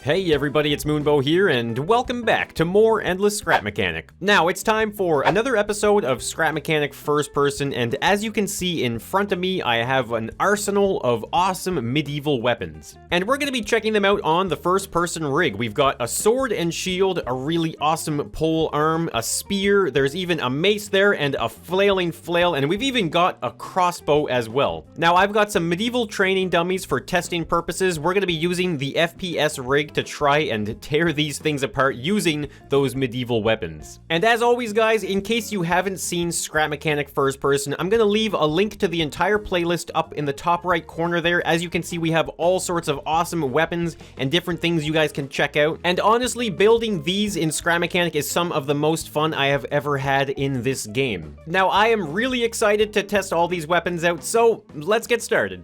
Hey everybody, it's Moonbo here, and welcome back to more Endless Scrap Mechanic. Now, it's time for another episode of Scrap Mechanic First Person, and as you can see in front of me, I have an arsenal of awesome medieval weapons. And we're going to be checking them out on the first person rig. We've got a sword and shield, a really awesome pole arm, a spear, there's even a mace there, and a flailing flail, and we've even got a crossbow as well. Now, I've got some medieval training dummies for testing purposes. We're going to be using the FPS rig to try and tear these things apart using those medieval weapons. And as always guys, in case you haven't seen Scrap Mechanic First Person, I'm gonna leave a link to the entire playlist up in the top right corner there. As you can see, we have all sorts of awesome weapons and different things you guys can check out. And honestly, building these in Scrap Mechanic is some of the most fun I have ever had in this game. Now, I am really excited to test all these weapons out, so let's get started.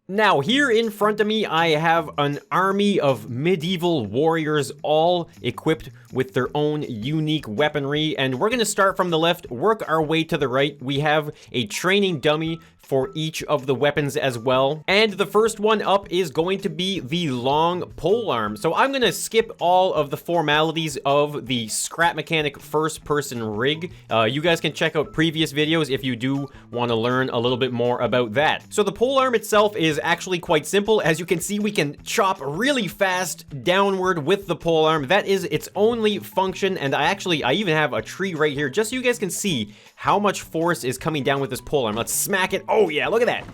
Now, here in front of me, I have an army of medieval warriors, all equipped with their own unique weaponry, and we're gonna start from the left, work our way to the right. We have a training dummy for each of the weapons as well. And the first one up is going to be the long pole arm. So I'm gonna skip all of the formalities of the Scrap Mechanic first person rig. You guys can check out previous videos if you do want to learn a little bit more about that. So the pole arm itself is actually quite simple. As you can see, we can chop really fast downward with the pole arm. That is its only function, and I even have a tree right here just so you guys can see how much force is coming down with this pole arm. Let's smack it. Oh yeah, look at that.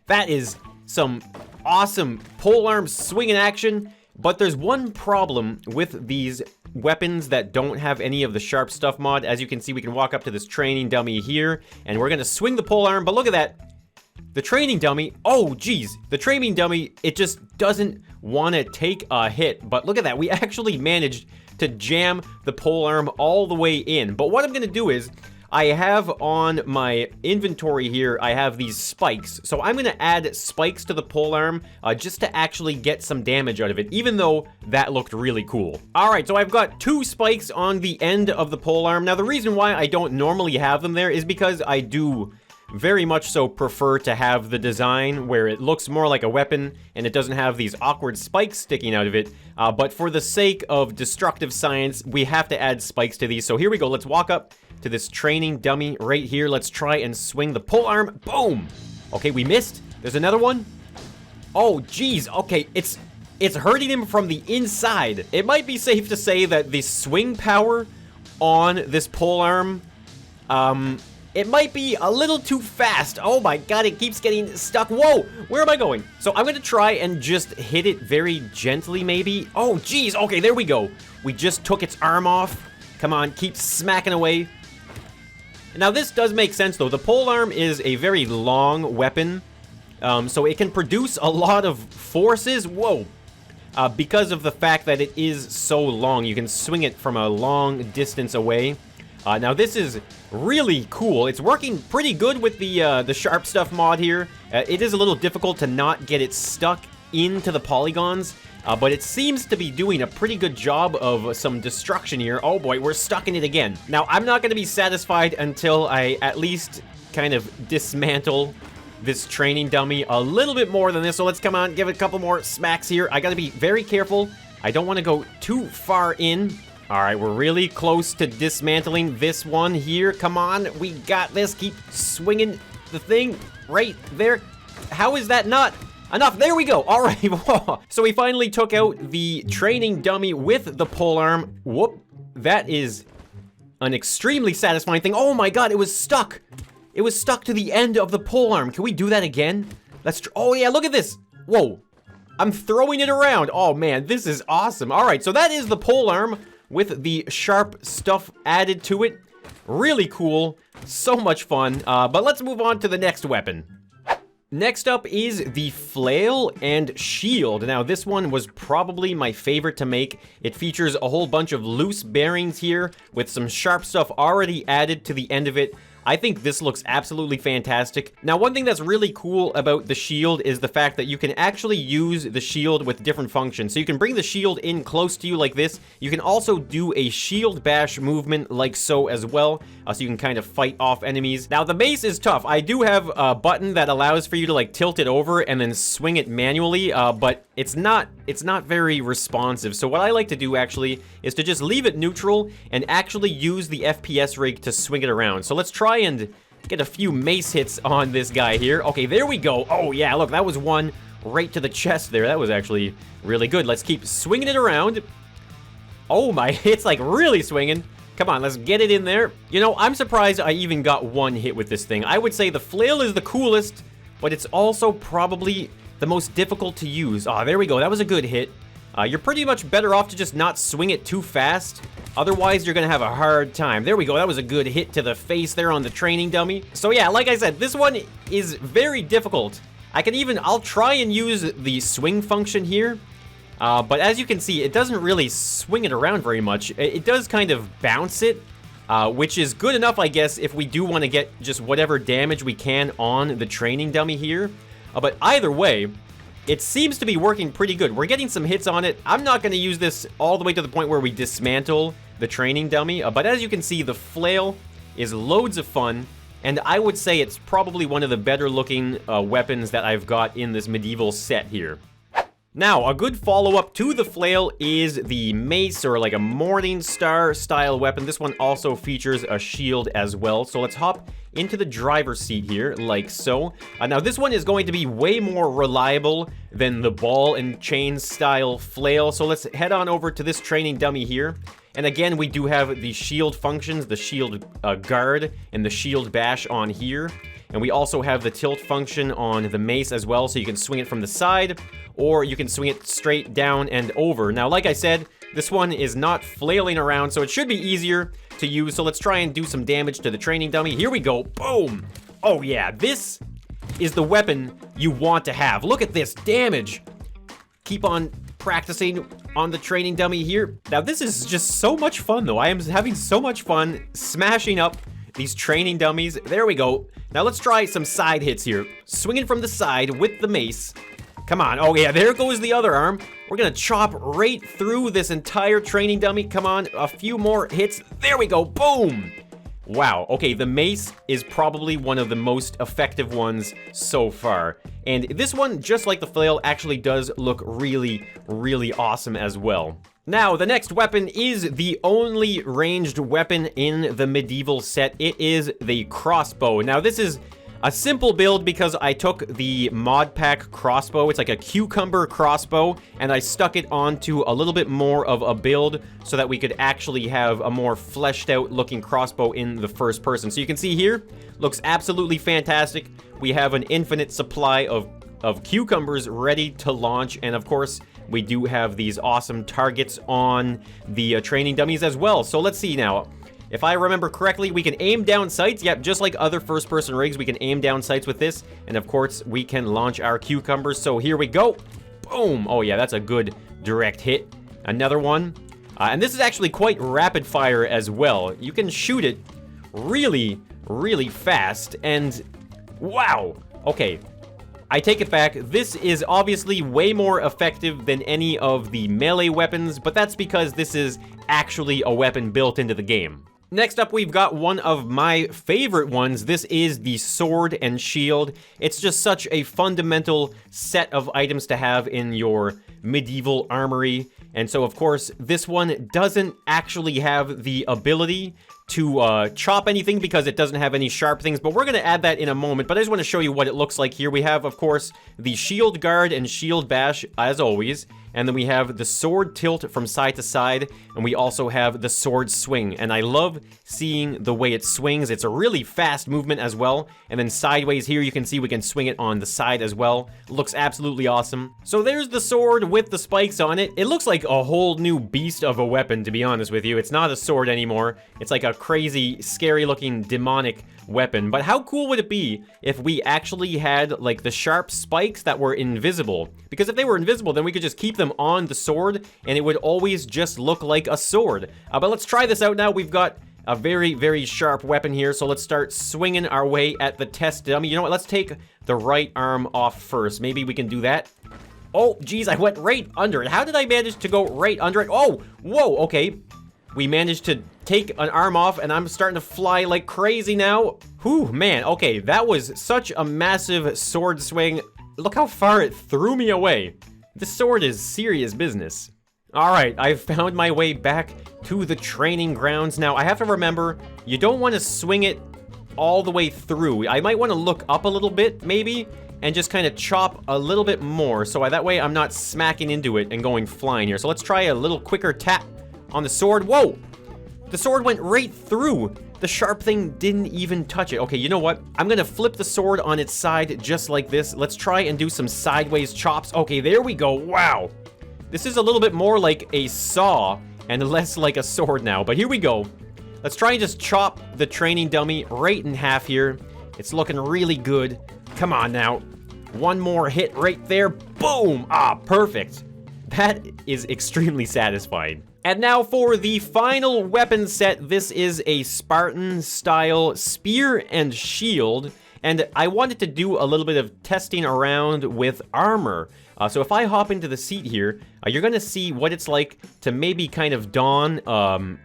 That is some awesome pole arm swinging action, but there's one problem with these weapons that don't have any of the sharp stuff mod. As you can see, we can walk up to this training dummy here, and we're gonna swing the pole arm, but look at that. The training dummy, oh geez, the training dummy, it just doesn't want to take a hit, but look at that, we actually managed to jam the pole arm all the way in. But what I'm gonna do is, I have on my inventory here, I have these spikes. So I'm gonna add spikes to the pole arm just to actually get some damage out of it, even though that looked really cool. All right, so I've got 2 spikes on the end of the pole arm. Now, the reason why I don't normally have them there is because I do very much so prefer to have the design where it looks more like a weapon and it doesn't have these awkward spikes sticking out of it. But for the sake of destructive science, we have to add spikes to these. So here we go, let's walk up to this training dummy right here. Let's try and swing the pole arm. Boom! Okay, we missed. There's another one. Oh, geez. Okay, it's hurting him from the inside. It might be safe to say that the swing power on this pole arm, it might be a little too fast. Oh my god, it keeps getting stuck. Whoa, where am I going? So I'm gonna try and just hit it very gently, maybe. Oh, geez. Okay, there we go. We just took its arm off. Come on, keep smacking away. Now, this does make sense, though. The pole arm is a very long weapon, so it can produce a lot of forces. Whoa. Because of the fact that it is so long, you can swing it from a long distance away. Now, this is really cool. It's working pretty good with the sharp stuff mod here. It is a little difficult to not get it stuck into the polygons, but it seems to be doing a pretty good job of some destruction here. Oh boy, we're stuck in it again. Now, I'm not going to be satisfied until I at least kind of dismantle this training dummy a little bit more than this. So let's come on, give it a couple more smacks here. I got to be very careful. I don't want to go too far in. All right, we're really close to dismantling this one here. Come on, we got this. Keep swinging the thing right there. How is that not enough? There we go. All right. So we finally took out the training dummy with the pole arm. Whoop. That is an extremely satisfying thing. Oh my god, it was stuck. It was stuck to the end of the pole arm. Can we do that again? Oh yeah, look at this. Whoa. I'm throwing it around. Oh man, this is awesome. All right, so that is the pole arm with the sharp stuff added to it. Really cool. So much fun. But let's move on to the next weapon. Next up is the Flail and Shield. Now, this one was probably my favorite to make. It features a whole bunch of loose bearings here with some sharp stuff already added to the end of it. I think this looks absolutely fantastic. Now, one thing that's really cool about the shield is the fact that you can actually use the shield with different functions. So you can bring the shield in close to you like this. You can also do a shield bash movement like so as well. So you can kind of fight off enemies. Now, the mace is tough. I do have a button that allows for you to like tilt it over and then swing it manually, but it's not very responsive. So what I like to do actually is to just leave it neutral and actually use the FPS rig to swing it around. So let's try and get a few mace hits on this guy here. Okay, there we go. Oh yeah, look, that was one right to the chest there. That was actually really good. Let's keep swinging it around. Oh my, it's like really swinging. Come on, let's get it in there. You know, I'm surprised I even got one hit with this thing. I would say the flail is the coolest, but it's also probably the most difficult to use. Ah, there we go. That was a good hit. You're pretty much better off to just not swing it too fast. Otherwise, you're gonna have a hard time. There we go. That was a good hit to the face there on the training dummy. So yeah, like I said, this one is very difficult. I'll try and use the swing function here. But as you can see, it doesn't really swing it around very much. It does kind of bounce it, which is good enough, I guess, if we do want to get just whatever damage we can on the training dummy here. But either way, it seems to be working pretty good. We're getting some hits on it. I'm not going to use this all the way to the point where we dismantle the training dummy. But as you can see, the flail is loads of fun. And I would say it's probably one of the better looking weapons that I've got in this medieval set here. Now, a good follow-up to the flail is the mace, or like a morning star style weapon. This one also features a shield as well. So let's hop into the driver's seat here, like so. Now, this one is going to be way more reliable than the ball and chain style flail. So let's head on over to this training dummy here. And again, we do have the shield functions, the shield guard and the shield bash on here. And we also have the tilt function on the mace as well, so you can swing it from the side, or you can swing it straight down and over. Now, like I said, this one is not flailing around, so it should be easier to use. So let's try and do some damage to the training dummy. Here we go. Boom. Oh yeah, this is the weapon you want to have. Look at this damage. Keep on practicing on the training dummy here. Now, this is just so much fun, though. I am having so much fun smashing up these training dummies. There we go. Now let's try some side hits here. Swinging from the side with the mace. Come on. Oh yeah, there goes the other arm. We're gonna chop right through this entire training dummy. Come on, a few more hits. There we go. Boom. Wow. Okay, the mace is probably one of the most effective ones so far. And this one, just like the flail, actually does look really, really awesome as well. Now, the next weapon is the only ranged weapon in the medieval set. It is the crossbow. Now, this is a simple build because I took the mod pack crossbow. It's like a cucumber crossbow, and I stuck it onto a little bit more of a build so that we could actually have a more fleshed out looking crossbow in the first person. So you can see here, looks absolutely fantastic. We have an infinite supply of cucumbers ready to launch, and of course, we do have these awesome targets on the training dummies as well. So let's see now. If I remember correctly, we can aim down sights. Yep, just like other first-person rigs, we can aim down sights with this. And of course, we can launch our cucumbers. So here we go. Boom. Oh yeah, that's a good direct hit. Another one. And this is actually quite rapid fire as well. You can shoot it really, really fast. And wow. Okay. I take it back, this is obviously way more effective than any of the melee weapons, but that's because this is actually a weapon built into the game. Next up, we've got one of my favorite ones. This is the sword and shield. It's just such a fundamental set of items to have in your medieval armory. And so, of course, this one doesn't actually have the ability to chop anything because it doesn't have any sharp things, but we're going to add that in a moment. But I just want to show you what it looks like here. We have, of course, the shield guard and shield bash, as always, and then we have the sword tilt from side to side, and we also have the sword swing. And I love seeing the way it swings. It's a really fast movement as well. And then sideways here, you can see we can swing it on the side as well. Looks absolutely awesome. So there's the sword with the spikes on it. It looks like a whole new beast of a weapon, to be honest with you. It's not a sword anymore. It's like a crazy, scary looking demonic weapon. But how cool would it be if we actually had like the sharp spikes that were invisible? Because if they were invisible, then we could just keep them on the sword and it would always just look like a sword. But let's try this out now. We've got a very, very sharp weapon here. So let's start swinging our way at the test dummy. You know what? Let's take the right arm off first. Maybe we can do that. Oh, geez, I went right under it. How did I manage to go right under it? Oh, whoa, okay. We managed to take an arm off, and I'm starting to fly like crazy now. Whew, man, okay, that was such a massive sword swing. Look how far it threw me away. This sword is serious business. Alright, I've found my way back to the training grounds. Now, I have to remember, you don't want to swing it all the way through. I might want to look up a little bit, maybe, and just kind of chop a little bit more, so that way I'm not smacking into it and going flying here. So let's try a little quicker tap on the sword. Whoa! The sword went right through. The sharp thing didn't even touch it. Okay, you know what? I'm gonna flip the sword on its side just like this. Let's try and do some sideways chops. Okay, there we go. Wow. This is a little bit more like a saw and less like a sword now, but here we go. Let's try and just chop the training dummy right in half here. It's looking really good. Come on now. One more hit right there. Boom! Ah, perfect. That is extremely satisfying. And now for the final weapon set. This is a Spartan-style spear and shield. And I wanted to do a little bit of testing around with armor. So if I hop into the seat here, you're gonna see what it's like to maybe kind of don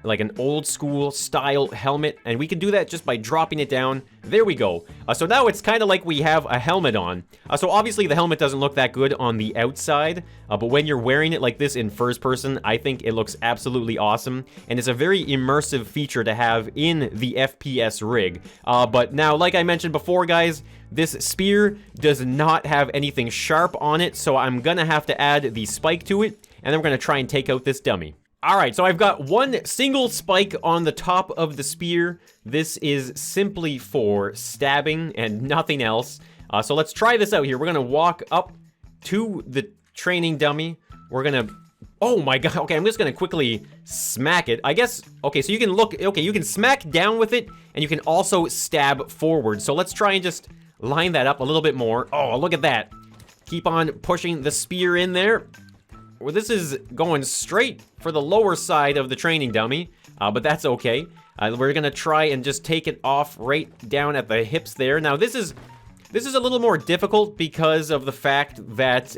like an old school style helmet, and we can do that just by dropping it down. There we go. So now it's kind of like we have a helmet on. So obviously the helmet doesn't look that good on the outside, but when you're wearing it like this in first person, I think it looks absolutely awesome, and it's a very immersive feature to have in the FPS rig. But now, like I mentioned before, guys, this spear does not have anything sharp on it, so I'm gonna have to add the spike to it, and then we're gonna try and take out this dummy. Alright, so I've got one single spike on the top of the spear. This is simply for stabbing and nothing else. So let's try this out here. We're gonna walk up to the training dummy. We're gonna... Oh my god, okay, I'm just gonna quickly smack it. I guess, okay, so you can look, okay, you can smack down with it, and you can also stab forward. So let's try and just line that up a little bit more. Oh, look at that. Keep on pushing the spear in there. Well, this is going straight for the lower side of the training dummy, but that's okay. We're gonna try and just take it off right down at the hips there. Now, this is a little more difficult because of the fact that,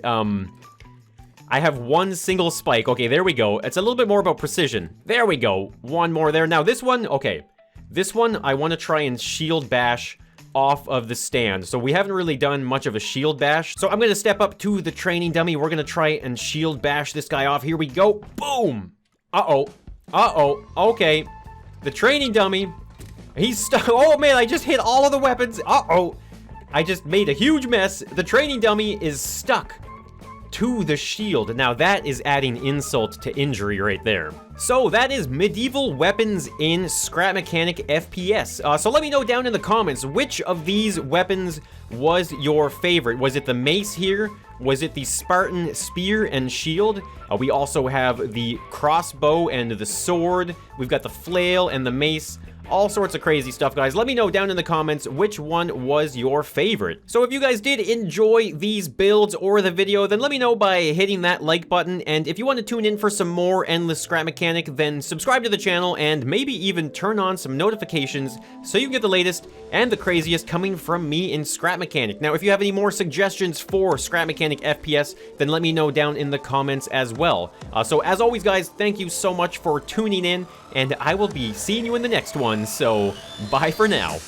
I have one single spike. Okay, there we go. It's a little bit more about precision. There we go. One more there. Now, this one, okay. This one, I want to try and shield bash off of the stand. So we haven't really done much of a shield bash. So I'm going to step up to the training dummy. We're going to try and shield bash this guy off. Here we go. Boom. Uh-oh. Uh-oh. Okay. The training dummy, he's stuck. Oh, man, I just hit all of the weapons. Uh-oh. I just made a huge mess. The training dummy is stuck to the shield. Now that is adding insult to injury right there. So that is medieval weapons in Scrap Mechanic FPS. So let me know down in the comments, which of these weapons was your favorite? Was it the mace here? Was it the Spartan spear and shield? We also have the crossbow and the sword. We've got the flail and the mace. All sorts of crazy stuff, guys. Let me know down in the comments which one was your favorite. So if you guys did enjoy these builds or the video, then let me know by hitting that like button. And if you want to tune in for some more Endless Scrap Mechanic, then subscribe to the channel and maybe even turn on some notifications so you can get the latest and the craziest coming from me in Scrap Mechanic. Now, if you have any more suggestions for Scrap Mechanic FPS, then let me know down in the comments as well. So as always, guys, thank you so much for tuning in, and I will be seeing you in the next one. So, bye for now.